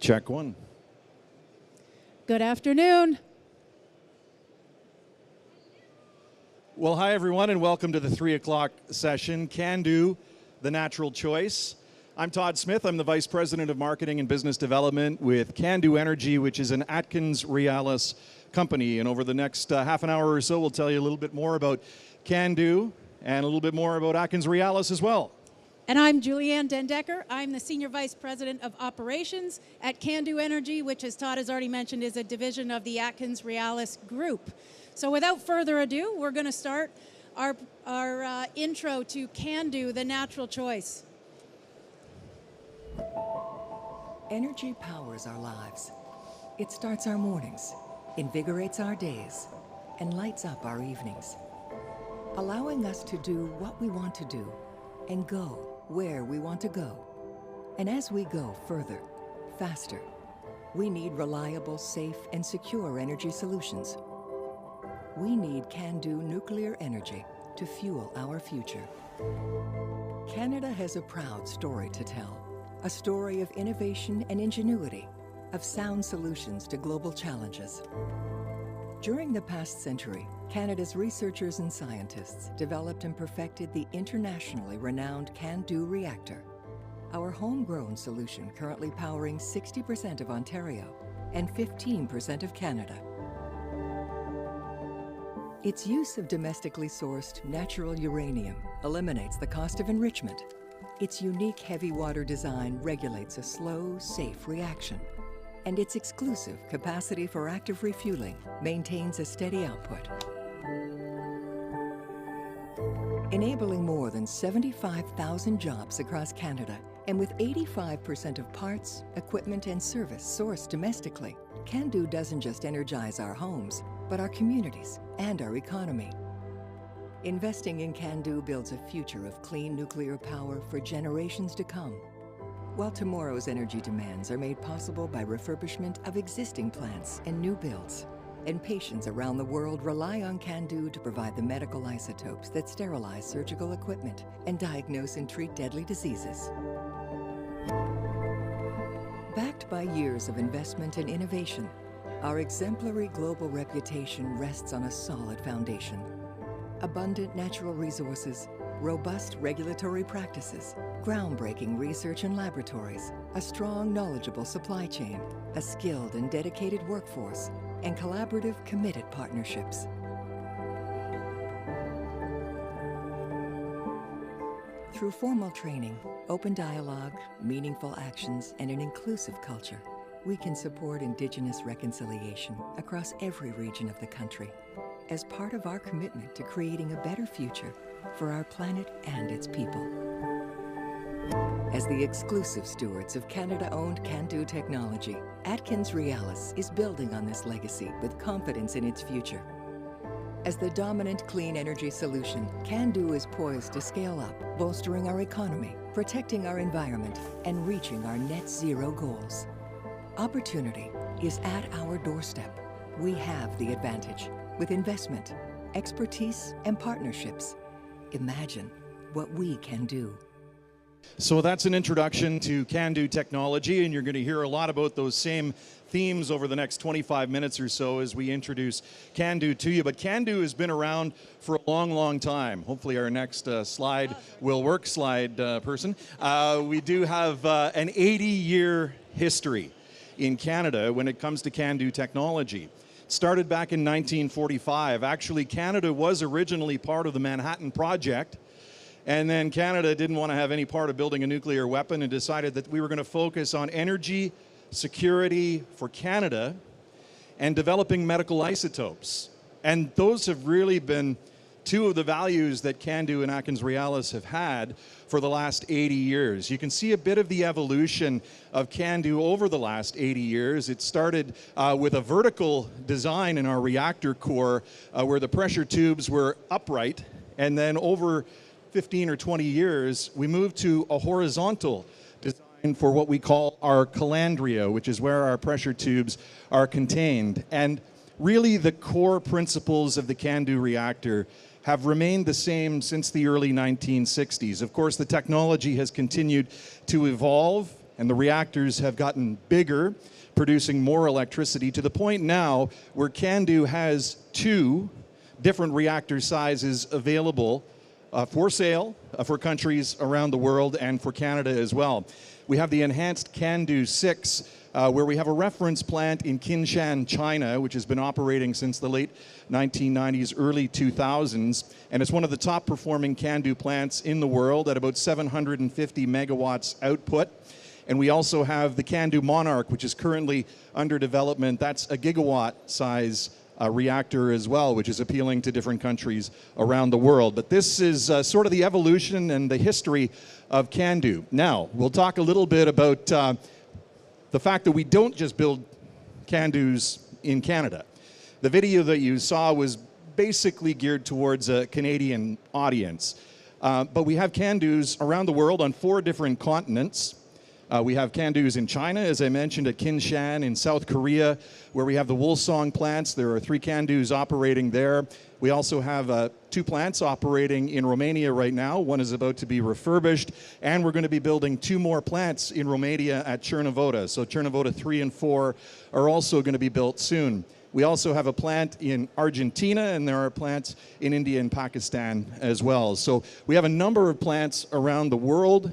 Check one. Good afternoon. Well, hi everyone, and welcome to the 3 o'clock session, Candu, the Natural Choice. I'm Todd Smith. I'm the Vice President of Marketing and Business Development with Candu Energy, which is an AtkinsRéalis company. And over the next half an hour or so, we'll tell you a little bit more about Candu and a little bit more about AtkinsRéalis as well. And I'm Julianne Dendecker. I'm the Senior Vice President of Operations at Candu Energy, which, as Todd has already mentioned, is a division of the AtkinsRéalis Group. So without further ado, we're going to start our intro to Candu, the Natural Choice. Energy powers our lives. It starts our mornings, invigorates our days, and lights up our evenings, allowing us to do what we want to do and go where we want to go. And as we go further, faster, we need reliable, safe, and secure energy solutions. We need Candu nuclear energy to fuel our future. Canada has a proud story to tell, a story of innovation and ingenuity, of sound solutions to global challenges. During the past century, Canada's researchers and scientists developed and perfected the internationally renowned Candu reactor, our homegrown solution currently powering 60% of Ontario and 15% of Canada. Its use of domestically sourced natural uranium eliminates the cost of enrichment. Its unique heavy water design regulates a slow, safe reaction. And its exclusive capacity for active refueling maintains a steady output, enabling more than 75,000 jobs across Canada. And with 85% of parts, equipment, and service sourced domestically, Candu doesn't just energize our homes, but our communities and our economy. Investing in Candu builds a future of clean nuclear power for generations to come. While tomorrow's energy demands are made possible by refurbishment of existing plants and new builds, and patients around the world rely on Candu to provide the medical isotopes that sterilize surgical equipment and diagnose and treat deadly diseases. Backed by years of investment and innovation, our exemplary global reputation rests on a solid foundation. Abundant natural resources, robust regulatory practices, groundbreaking research and laboratories, a strong, knowledgeable supply chain, a skilled and dedicated workforce, and collaborative, committed partnerships. Through formal training, open dialogue, meaningful actions, and an inclusive culture, we can support Indigenous reconciliation across every region of the country as part of our commitment to creating a better future for our planet and its people. As the exclusive stewards of Canada-owned Candu technology, AtkinsRéalis is building on this legacy with confidence in its future. As the dominant clean energy solution, Candu is poised to scale up, bolstering our economy, protecting our environment, and reaching our net zero goals. Opportunity is at our doorstep. We have the advantage with investment, expertise, and partnerships. Imagine what we can do. So that's an introduction to Candu technology, and you're going to hear a lot about those same themes over the next 25 minutes or so as we introduce Candu to you. But Candu has been around for a long, long time. Hopefully our next slide will work, slide person. We do have an 80-year history in Canada when it comes to Candu technology. Started back in 1945. Actually, Canada was originally part of the Manhattan Project, and then Canada didn't want to have any part of building a nuclear weapon and decided that we were going to focus on energy security for Canada and developing medical isotopes. And those have really been two of the values that Candu and AtkinsRéalis have had for the last 80 years. You can see a bit of the evolution of Candu over the last 80 years. It started with a vertical design in our reactor core where the pressure tubes were upright, and then over 15 or 20 years, we moved to a horizontal design for what we call our calandria, which is where our pressure tubes are contained. And really the core principles of the Candu reactor have remained the same since the early 1960s. Of course, the technology has continued to evolve and the reactors have gotten bigger, producing more electricity to the point now where Candu has 2 different reactor sizes available for sale for countries around the world and for Canada as well. We have the enhanced Candu 6, where we have a reference plant in Qinshan, China, which has been operating since the late 1990s, early 2000s, and it's one of the top performing Candu plants in the world at about 750 megawatts output. And we also have the Candu Monarch, which is currently under development. That's a gigawatt size reactor as well, which is appealing to different countries around the world. But this is sort of the evolution and the history of Candu. Now, we'll talk a little bit about the fact that we don't just build Candus in Canada. The video that you saw was basically geared towards a Canadian audience. But we have Candus around the world on 4 different continents. We have Candus in China, as I mentioned, at Qinshan, in South Korea, where we have the Wolsong plants. There are 3 Candus operating there. We also have 2 plants operating in Romania right now. One is about to be refurbished, and we're going to be building 2 more plants in Romania at Cernavodă. So Cernavodă 3 and 4 are also going to be built soon. We also have a plant in Argentina, and there are plants in India and Pakistan as well. So we have a number of plants around the world.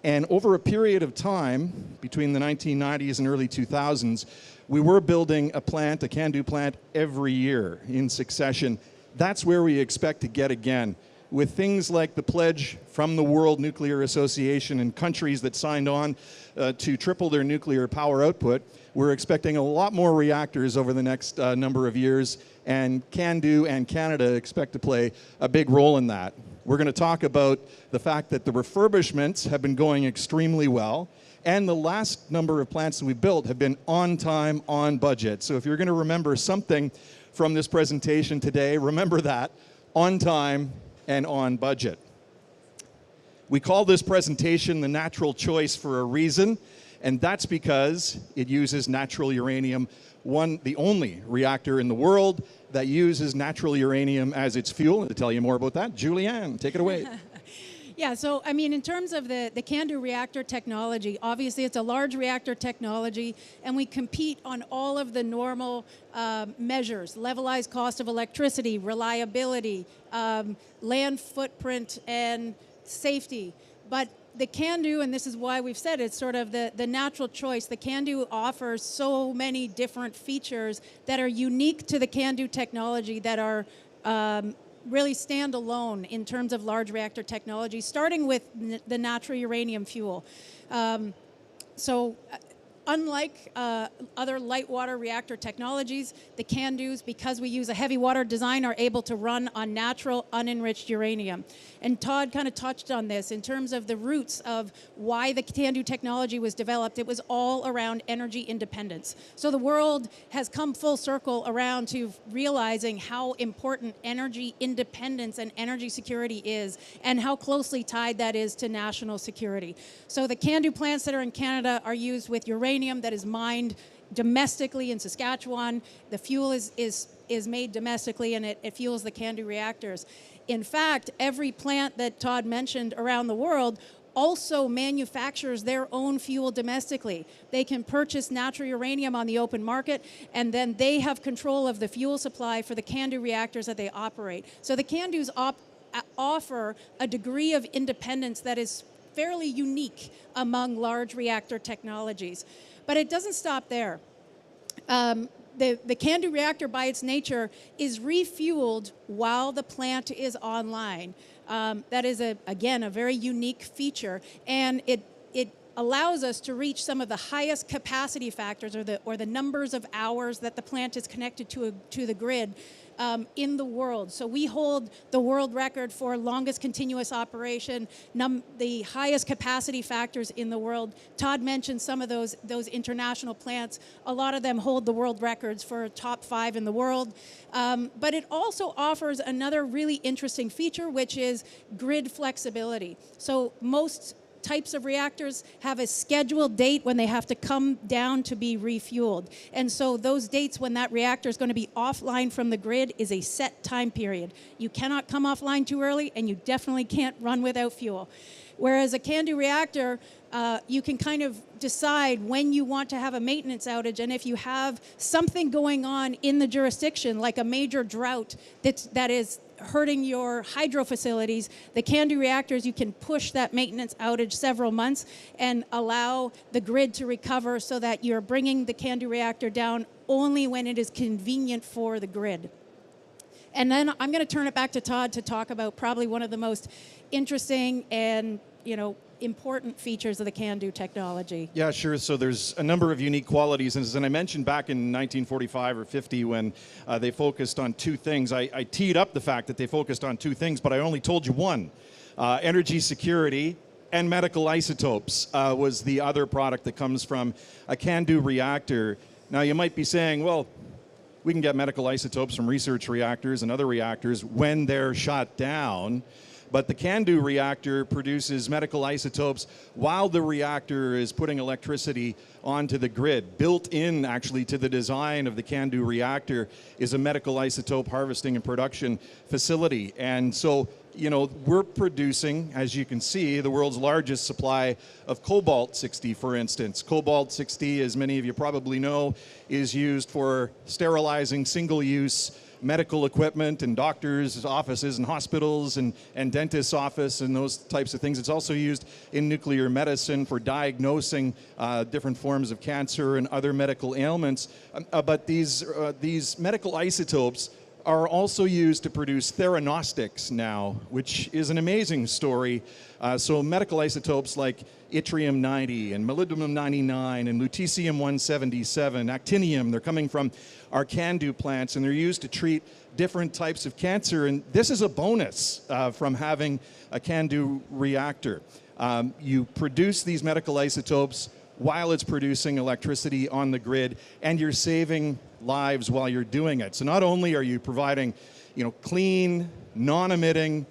And over a period of time, between the 1990s and early 2000s, we were building a plant, a Candu plant, every year in succession. That's where we expect to get again. With things like the pledge from the World Nuclear Association and countries that signed on to triple their nuclear power output, we're expecting a lot more reactors over the next number of years, and Candu and Canada expect to play a big role in that. We're going to talk about the fact that the refurbishments have been going extremely well, and the last number of plants that we built have been on time, on budget. So if you're going to remember something from this presentation today, remember that: on time and on budget. We call this presentation the natural choice for a reason, and that's because it uses natural uranium, the only reactor in the world that uses natural uranium as its fuel. And to tell you more about that, Julianne, take it away. Yeah, so I mean, in terms of the Candu reactor technology, obviously it's a large reactor technology, and we compete on all of the normal measures: levelized cost of electricity, reliability, land footprint, and safety. But the Candu, and this is why we've said it's sort of the natural choice, the Candu offers so many different features that are unique to the Candu technology, that are really stand alone in terms of large reactor technology, starting with the natural uranium fuel. Unlike other light water reactor technologies, the Candus, because we use a heavy water design, are able to run on natural, unenriched uranium. And Todd kind of touched on this in terms of the roots of why the Candu technology was developed. It was all around energy independence. So the world has come full circle around to realizing how important energy independence and energy security is, and how closely tied that is to national security. So the Candu plants that are in Canada are used with uranium that is mined domestically in Saskatchewan. The fuel is made domestically, and it fuels the Candu reactors. In fact, every plant that Todd mentioned around the world also manufactures their own fuel domestically. They can purchase natural uranium on the open market, and then they have control of the fuel supply for the Candu reactors that they operate. So the Candus offer a degree of independence that is fairly unique among large reactor technologies. But it doesn't stop there. The Candu reactor, by its nature, is refueled while the plant is online. That is, again, a very unique feature, and it allows us to reach some of the highest capacity factors, or the numbers of hours that the plant is connected to the grid in the world. So we hold the world record for longest continuous operation, the highest capacity factors in the world. Todd mentioned some of those international plants. A lot of them hold the world records for top 5 in the world. But it also offers another really interesting feature, which is grid flexibility. So most types of reactors have a scheduled date when they have to come down to be refueled. And so those dates when that reactor is going to be offline from the grid is a set time period. You cannot come offline too early, and you definitely can't run without fuel. Whereas a Candu reactor, you can kind of decide when you want to have a maintenance outage, and if you have something going on in the jurisdiction, like a major drought that is hurting your hydro facilities, the Candu reactors, you can push that maintenance outage several months and allow the grid to recover so that you're bringing the Candu reactor down only when it is convenient for the grid. And then I'm going to turn it back to Todd to talk about probably one of the most interesting and, important features of the Candu technology. Yeah, sure. So there's a number of unique qualities. And I mentioned back in 1945 or 50 when they focused on two things. I teed up the fact that they focused on two things, but I only told you one. Energy security and medical isotopes was the other product that comes from a Candu reactor. Now, you might be saying, well, we can get medical isotopes from research reactors and other reactors when they're shut down. But the Candu reactor produces medical isotopes while the reactor is putting electricity onto the grid. Built in, actually, to the design of the Candu reactor is a medical isotope harvesting and production facility. And so, we're producing, as you can see, the world's largest supply of cobalt-60, for instance. Cobalt-60, as many of you probably know, is used for sterilizing single-use medical equipment in doctors' offices and hospitals and dentists' office and those types of things. It's also used in nuclear medicine for diagnosing different forms of cancer and other medical ailments. But these medical isotopes are also used to produce theranostics now, which is an amazing story. So medical isotopes like yttrium-90 and molybdenum-99 and lutetium-177, actinium, they're coming from our Candu plants, and they're used to treat different types of cancer. And this is a bonus from having a Candu reactor. You produce these medical isotopes while it's producing electricity on the grid, and you're saving lives while you're doing it. So not only are you providing, clean, non-emitting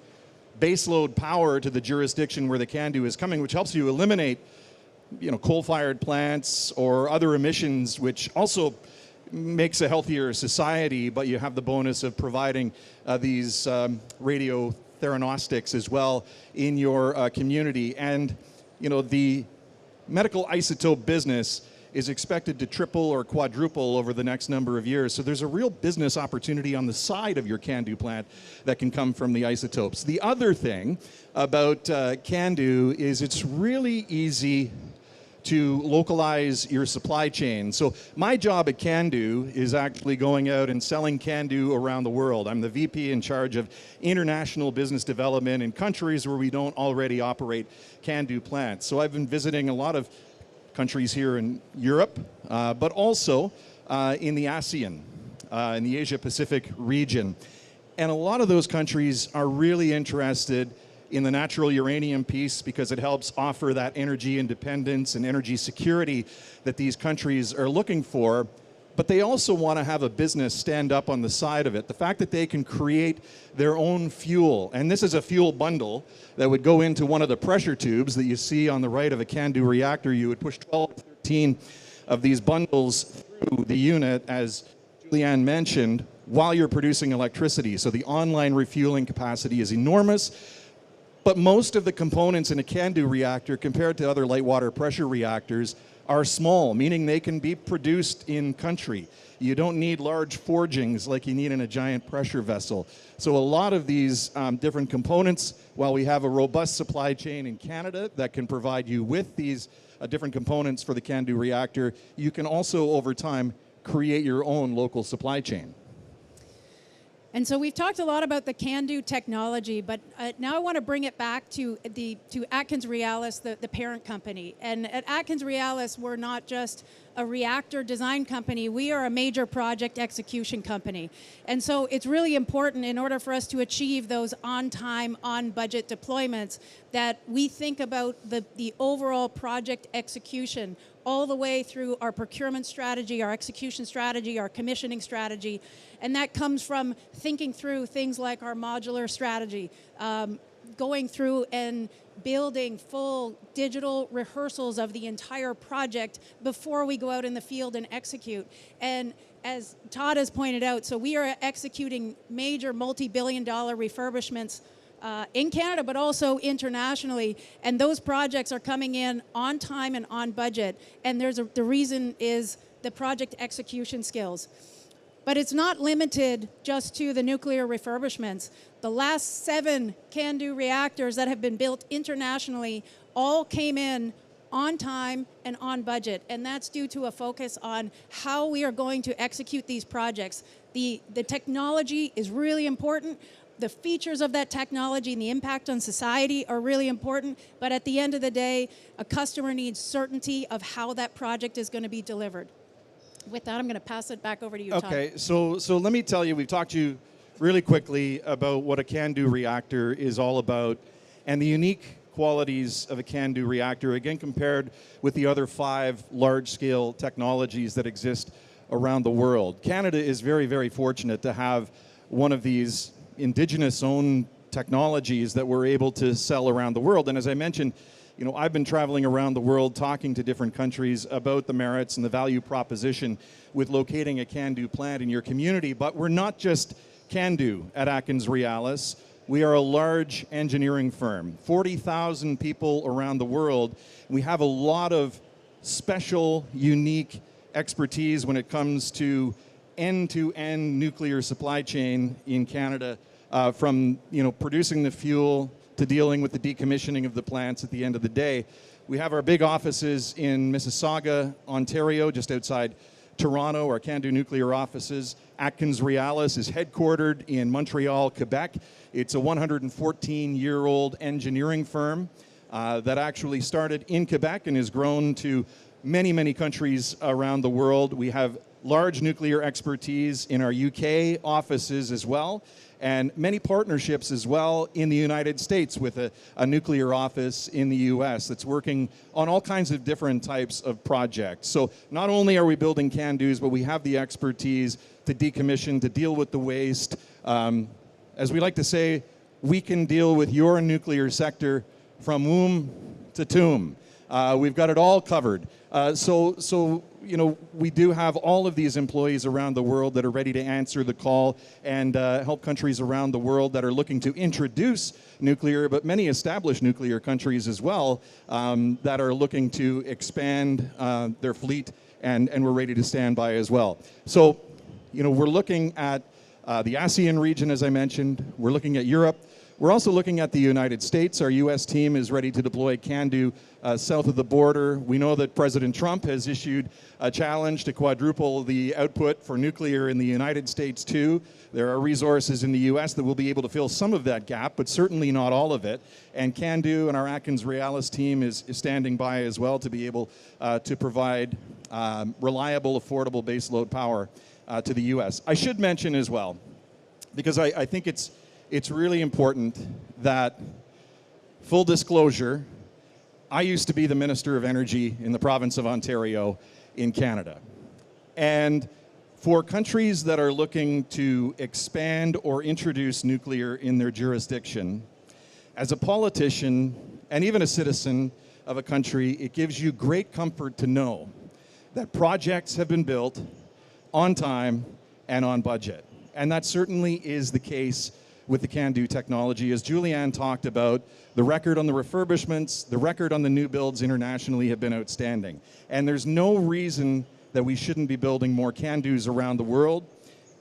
baseload power to the jurisdiction where the Candu is coming, which helps you eliminate, coal-fired plants or other emissions, which also makes a healthier society, but you have the bonus of providing these radio theranostics as well in your community. And, the medical isotope business is expected to triple or quadruple over the next number of years. So there's a real business opportunity on the side of your Candu plant that can come from the isotopes. The other thing about Candu is it's really easy to localize your supply chain. So my job at Candu is actually going out and selling Candu around the world. I'm the VP in charge of international business development in countries where we don't already operate Candu plants. So I've been visiting a lot of countries here in Europe, but also in the ASEAN, in the Asia-Pacific region. And a lot of those countries are really interested in the natural uranium piece because it helps offer that energy independence and energy security that these countries are looking for. But they also want to have a business stand up on the side of it. The fact that they can create their own fuel, and this is a fuel bundle that would go into one of the pressure tubes that you see on the right of a Candu reactor. You would push 12, 13 of these bundles through the unit, as Julianne mentioned, while you're producing electricity. So the online refueling capacity is enormous. But most of the components in a Candu reactor, compared to other light water pressure reactors, are small, meaning they can be produced in country. You don't need large forgings like you need in a giant pressure vessel. So a lot of these different components, while we have a robust supply chain in Canada that can provide you with these different components for the Candu reactor, you can also, over time, create your own local supply chain. And so we've talked a lot about the Candu technology, but now I want to bring it back to AtkinsRéalis, the parent company. And at AtkinsRéalis, we're not just a reactor design company, we are a major project execution company. And so it's really important, in order for us to achieve those on-time, on-budget deployments, that we think about the overall project execution all the way through our procurement strategy, our execution strategy, our commissioning strategy. And that comes from thinking through things like our modular strategy, going through and building full digital rehearsals of the entire project before we go out in the field and execute. And as Todd has pointed out, so we are executing major multi-billion-dollar refurbishments in Canada, but also internationally. And those projects are coming in on time and on budget. And the reason is the project execution skills. But it's not limited just to the nuclear refurbishments. The last 7 Candu reactors that have been built internationally all came in on time and on budget, and that's due to a focus on how we are going to execute these projects. The technology is really important. The features of that technology and the impact on society are really important, but at the end of the day, a customer needs certainty of how that project is going to be delivered. With that, I'm going to pass it back over to you, Todd. Okay, so let me tell you, we've talked to you really quickly about what a Candu reactor is all about and the unique qualities of a Candu reactor, again, compared with the other 5 large-scale technologies that exist around the world. Canada is very, very fortunate to have one of these indigenous-owned technologies that we're able to sell around the world. And as I mentioned, you know, I've been traveling around the world talking to different countries about the merits and the value proposition with locating a Candu plant in your community. But we're not just Candu at AtkinsRéalis. We are a large engineering firm, 40,000 people around the world. We have a lot of special, unique expertise when it comes to end-to-end nuclear supply chain in Canada, from producing the fuel to dealing with the decommissioning of the plants at the end of the day. We have our big offices in Mississauga, Ontario, just outside Toronto, our Candu nuclear offices. AtkinsRéalis is headquartered in Montreal, Quebec. It's a 114-year-old engineering firm that actually started in Quebec and has grown to many, many countries around the world. We have large nuclear expertise in our UK offices as well, and many partnerships as well in the United States with a nuclear office in the US that's working on all kinds of different types of projects. So not only are we building Candus, but we have the expertise to decommission, to deal with the waste. As we like to say, we can deal with your nuclear sector from womb to tomb. We've got it all covered. So we do have all of these employees around the world that are ready to answer the call and help countries around the world that are looking to introduce nuclear, but many established nuclear countries as well that are looking to expand their fleet, and we're ready to stand by as well. So, we're looking at the ASEAN region, as I mentioned. We're looking at Europe. We're also looking at the United States. Our U.S. team is ready to deploy Candu south of the border. We know that President Trump has issued a challenge to quadruple the output for nuclear in the United States too. There are resources in the U.S. that will be able to fill some of that gap, but certainly not all of it. And Candu and our AtkinsRéalis team is standing by as well to be able to provide reliable, affordable baseload power to the U.S. I should mention as well, because I think it's really important that, full disclosure, I used to be the Minister of Energy in the province of Ontario in Canada. And for countries that are looking to expand or introduce nuclear in their jurisdiction, as a politician and even a citizen of a country, it gives you great comfort to know that projects have been built on time and on budget. And that certainly is the case with the Candu technology. As Julianne talked about, the record on the refurbishments, the record on the new builds internationally have been outstanding. And there's no reason that we shouldn't be building more Candus around the world.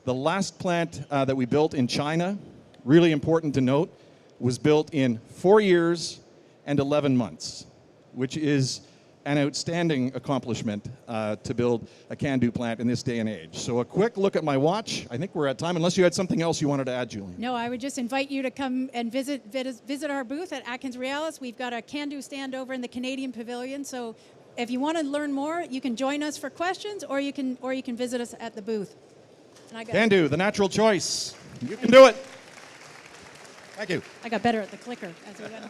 The last plant that we built in China, really important to note, was built in 4 years and 11 months, which is an outstanding accomplishment to build a Candu plant in this day and age. So a quick look at my watch. I think we're at time, unless you had something else you wanted to add, Julianne. No, I would just invite you to come and visit our booth at AtkinsRéalis. We've got a Candu stand over in the Canadian Pavilion. So if you want to learn more, you can join us for questions, or you can visit us at the booth. Candu, the natural choice. You can do it. Thank you. I got better at the clicker as we went along.